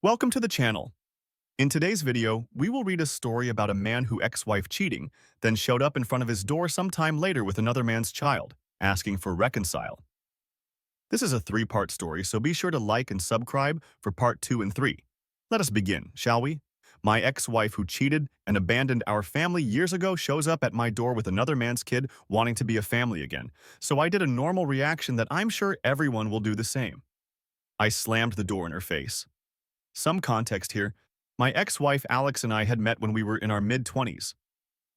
Welcome to the channel. In today's video, we will read a story about a man who ex-wife cheating, then showed up in front of his door sometime later with another man's child, asking for reconcile. This is a three-part story, so be sure to like and subscribe for part 2 and 3. Let us begin, shall we? My ex-wife who cheated and abandoned our family years ago shows up at my door with another man's kid wanting to be a family again, so I did a normal reaction that I'm sure everyone will do the same. I slammed the door in her face. Some context here. My ex-wife Alex and I had met when we were in our mid-20s.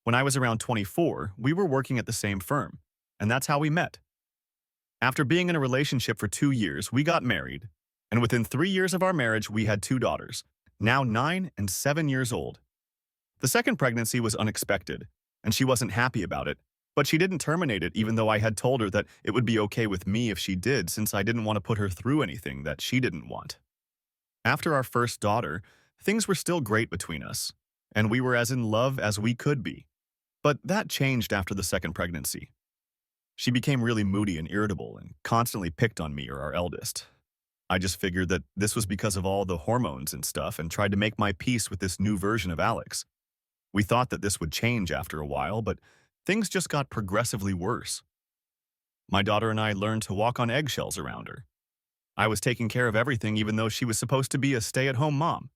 When I was around 24, we were working at the same firm, and that's how we met. After being in a relationship for 2 years, we got married, and within 3 years of our marriage, we had 2 daughters, now 9 and 7 years old. The second pregnancy was unexpected, and she wasn't happy about it, but she didn't terminate it even though I had told her that it would be okay with me if she did since I didn't want to put her through anything that she didn't want. After our first daughter, things were still great between us, and we were as in love as we could be. But that changed after the second pregnancy. She became really moody and irritable and constantly picked on me or our eldest. I just figured that this was because of all the hormones and stuff and tried to make my peace with this new version of Alex. We thought that this would change after a while, but things just got progressively worse. My daughter and I learned to walk on eggshells around her. I was taking care of everything even though she was supposed to be a stay-at-home mom.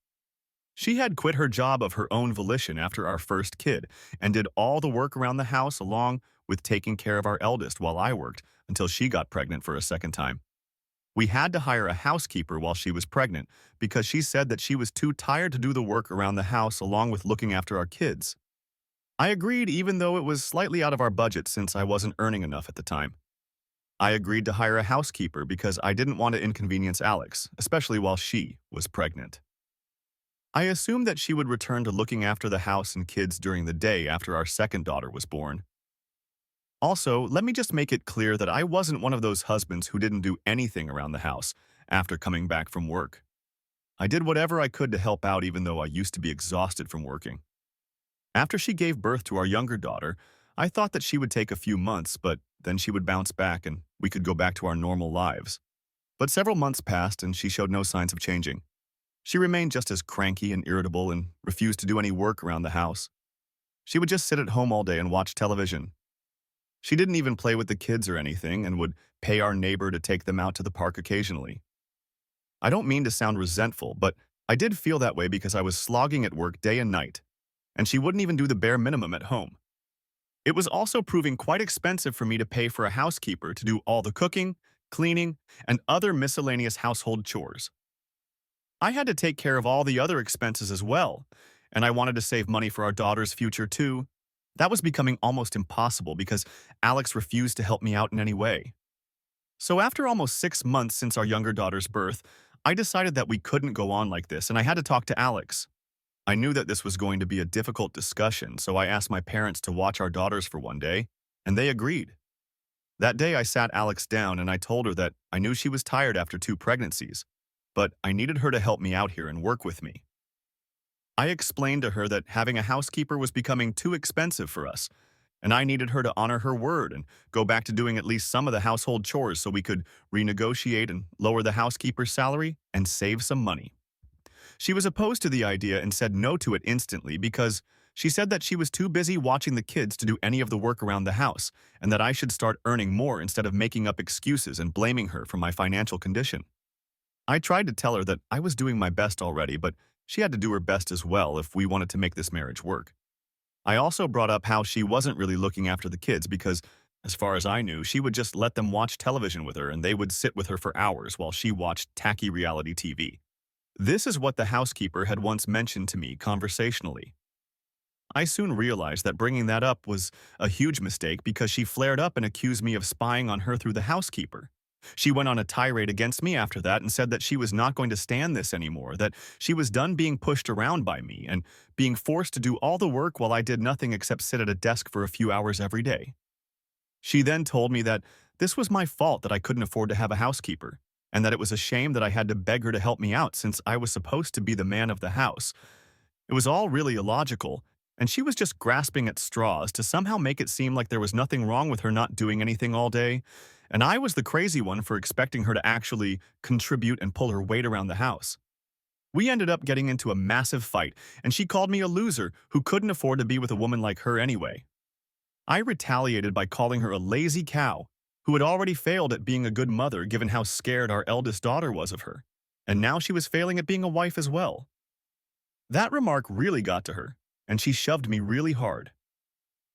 She had quit her job of her own volition after our first kid and did all the work around the house along with taking care of our eldest while I worked until she got pregnant for a second time. We had to hire a housekeeper while she was pregnant because she said that she was too tired to do the work around the house along with looking after our kids. I agreed even though it was slightly out of our budget since I wasn't earning enough at the time. I agreed to hire a housekeeper because I didn't want to inconvenience Alex, especially while she was pregnant. I assumed that she would return to looking after the house and kids during the day after our second daughter was born. Also, let me just make it clear that I wasn't one of those husbands who didn't do anything around the house after coming back from work. I did whatever I could to help out even though I used to be exhausted from working. After she gave birth to our younger daughter, I thought that she would take a few months, but then she would bounce back and we could go back to our normal lives. But several months passed and she showed no signs of changing. She remained just as cranky and irritable and refused to do any work around the house. She would just sit at home all day and watch television. She didn't even play with the kids or anything and would pay our neighbor to take them out to the park occasionally. I don't mean to sound resentful, but I did feel that way because I was slogging at work day and night, and she wouldn't even do the bare minimum at home. It was also proving quite expensive for me to pay for a housekeeper to do all the cooking, cleaning, and other miscellaneous household chores. I had to take care of all the other expenses as well, and I wanted to save money for our daughter's future too. That was becoming almost impossible because Alex refused to help me out in any way. So after almost 6 months since our younger daughter's birth, I decided that we couldn't go on like this and I had to talk to Alex. I knew that this was going to be a difficult discussion, so I asked my parents to watch our daughters for one day, and they agreed. That day I sat Alex down and I told her that I knew she was tired after 2 pregnancies, but I needed her to help me out here and work with me. I explained to her that having a housekeeper was becoming too expensive for us, and I needed her to honor her word and go back to doing at least some of the household chores so we could renegotiate and lower the housekeeper's salary and save some money. She was opposed to the idea and said no to it instantly because she said that she was too busy watching the kids to do any of the work around the house and that I should start earning more instead of making up excuses and blaming her for my financial condition. I tried to tell her that I was doing my best already, but she had to do her best as well if we wanted to make this marriage work. I also brought up how she wasn't really looking after the kids because, as far as I knew, she would just let them watch television with her and they would sit with her for hours while she watched tacky reality TV. This is what the housekeeper had once mentioned to me conversationally. I soon realized that bringing that up was a huge mistake because she flared up and accused me of spying on her through the housekeeper. She went on a tirade against me after that and said that she was not going to stand this anymore, that she was done being pushed around by me and being forced to do all the work while I did nothing except sit at a desk for a few hours every day. She then told me that this was my fault that I couldn't afford to have a housekeeper, and that it was a shame that I had to beg her to help me out since I was supposed to be the man of the house. It was all really illogical, and she was just grasping at straws to somehow make it seem like there was nothing wrong with her not doing anything all day, and I was the crazy one for expecting her to actually contribute and pull her weight around the house. We ended up getting into a massive fight, and she called me a loser who couldn't afford to be with a woman like her anyway. I retaliated by calling her a lazy cow who had already failed at being a good mother given how scared our eldest daughter was of her. And now she was failing at being a wife as well. That remark really got to her, and she shoved me really hard.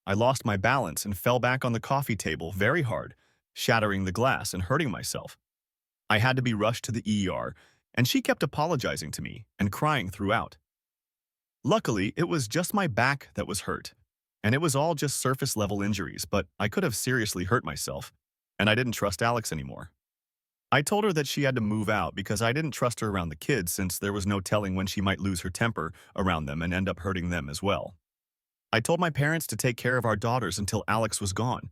I lost my balance and fell back on the coffee table very hard, shattering the glass and hurting myself. I had to be rushed to the ER, and she kept apologizing to me and crying throughout. Luckily, it was just my back that was hurt, and it was all just surface-level injuries, but I could have seriously hurt myself, and I didn't trust Alex anymore. I told her that she had to move out because I didn't trust her around the kids since there was no telling when she might lose her temper around them and end up hurting them as well. I told my parents to take care of our daughters until Alex was gone,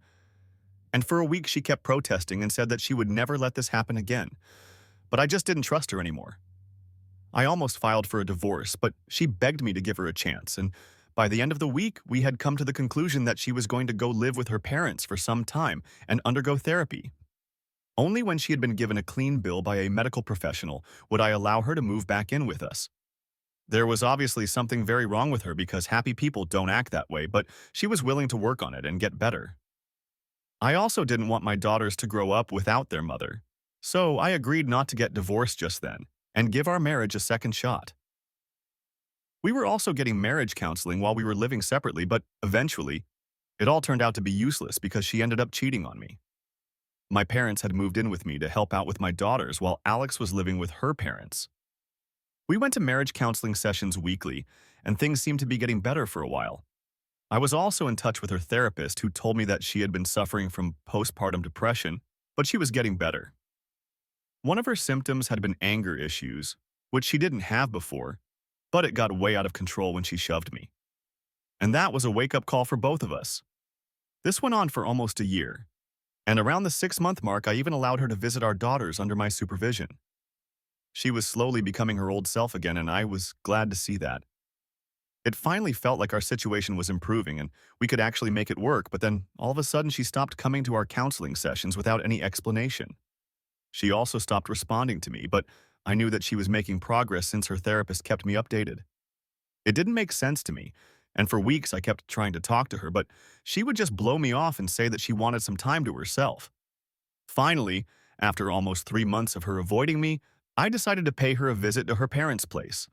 and for a week she kept protesting and said that she would never let this happen again, but I just didn't trust her anymore. I almost filed for a divorce, but she begged me to give her a chance, and by the end of the week, we had come to the conclusion that she was going to go live with her parents for some time and undergo therapy. Only when she had been given a clean bill by a medical professional would I allow her to move back in with us. There was obviously something very wrong with her because happy people don't act that way, but she was willing to work on it and get better. I also didn't want my daughters to grow up without their mother, so I agreed not to get divorced just then and give our marriage a second shot. We were also getting marriage counseling while we were living separately, but eventually, it all turned out to be useless because she ended up cheating on me. My parents had moved in with me to help out with my daughters while Alex was living with her parents. We went to marriage counseling sessions weekly, and things seemed to be getting better for a while. I was also in touch with her therapist who told me that she had been suffering from postpartum depression, but she was getting better. One of her symptoms had been anger issues, which she didn't have before, but it got way out of control when she shoved me. And that was a wake-up call for both of us. This went on for almost a year, and around the 6-month mark I even allowed her to visit our daughters under my supervision. She was slowly becoming her old self again, and I was glad to see that. It finally felt like our situation was improving and we could actually make it work, but then all of a sudden she stopped coming to our counseling sessions without any explanation. She also stopped responding to me, but I knew that she was making progress since her therapist kept me updated. It didn't make sense to me, and for weeks I kept trying to talk to her, but she would just blow me off and say that she wanted some time to herself. Finally, after almost 3 months of her avoiding me, I decided to pay her a visit to her parents' place.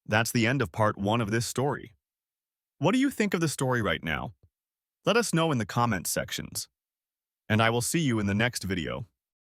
That's the end of part 1 of this story. What do you think of the story right now? Let us know in the comments sections. And I will see you in the next video.